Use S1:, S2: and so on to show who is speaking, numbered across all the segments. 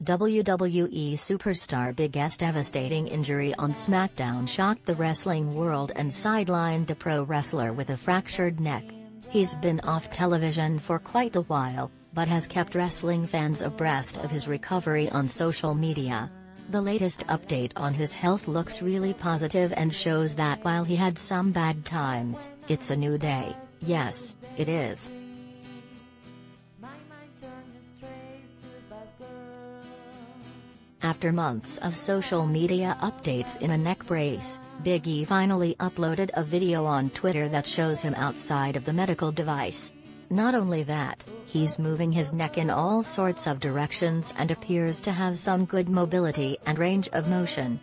S1: WWE superstar Big E's devastating injury on SmackDown shocked the wrestling world and sidelined the pro wrestler with a fractured neck. He's been off television for quite a while, but has kept wrestling fans abreast of his recovery on social media. The latest update on his health looks really positive and shows that while he had some bad times, it's a new day. Yes, it is. After months of social media updates in a neck brace, Big E finally uploaded a video on Twitter that shows him outside of the medical device. Not only that, he's moving his neck in all sorts of directions and appears to have some good mobility and range of motion.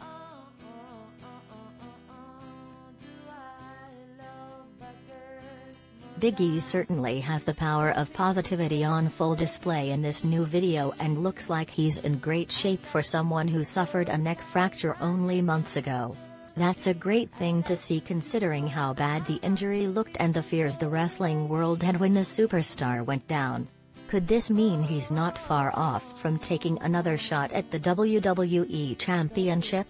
S1: Big E certainly has the power of positivity on full display in this new video and looks like he's in great shape for someone who suffered a neck fracture only months ago. That's a great thing to see considering how bad the injury looked and the fears the wrestling world had when the superstar went down. Could this mean he's not far off from taking another shot at the WWE Championship?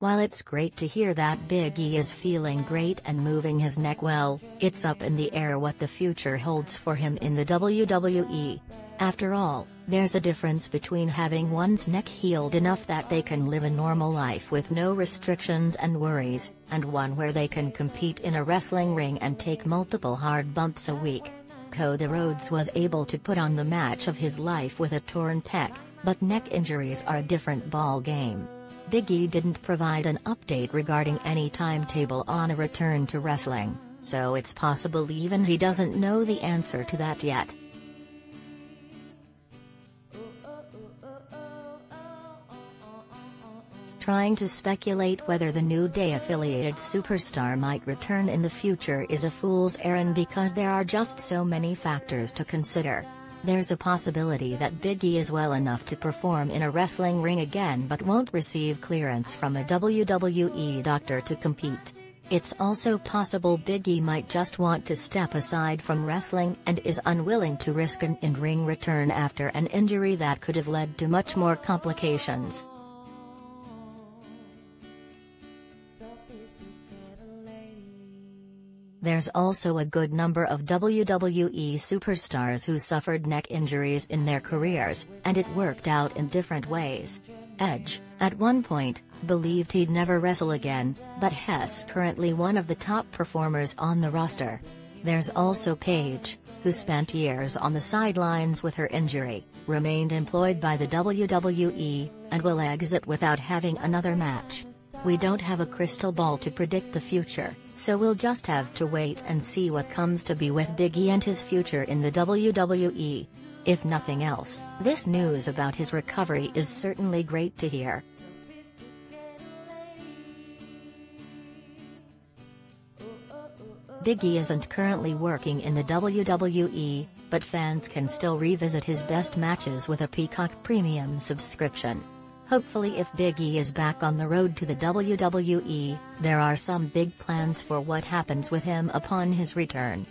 S1: While it's great to hear that Big E is feeling great and moving his neck well, it's up in the air what the future holds for him in the WWE. After all, there's a difference between having one's neck healed enough that they can live a normal life with no restrictions and worries, and one where they can compete in a wrestling ring and take multiple hard bumps a week. Cody Rhodes was able to put on the match of his life with a torn pec, but neck injuries are a different ball game. Big E didn't provide an update regarding any timetable on a return to wrestling, so it's possible even he doesn't know the answer to that yet. Trying to speculate whether the New Day-affiliated superstar might return in the future is a fool's errand because there are just so many factors to consider. There's a possibility that Big E is well enough to perform in a wrestling ring again but won't receive clearance from a WWE doctor to compete. It's also possible Big E might just want to step aside from wrestling and is unwilling to risk an in-ring return after an injury that could have led to much more complications. There's also a good number of WWE superstars who suffered neck injuries in their careers, and it worked out in different ways. Edge, at one point, believed he'd never wrestle again, but he's currently one of the top performers on the roster. There's also Paige, who spent years on the sidelines with her injury, remained employed by the WWE, and will exit without having another match. We don't have a crystal ball to predict the future, so we'll just have to wait and see what comes to be with Big E and his future in the WWE. If nothing else, this news about his recovery is certainly great to hear. Big E isn't currently working in the WWE, but fans can still revisit his best matches with a Peacock Premium subscription. Hopefully if Big E is back on the road to the WWE, there are some big plans for what happens with him upon his return.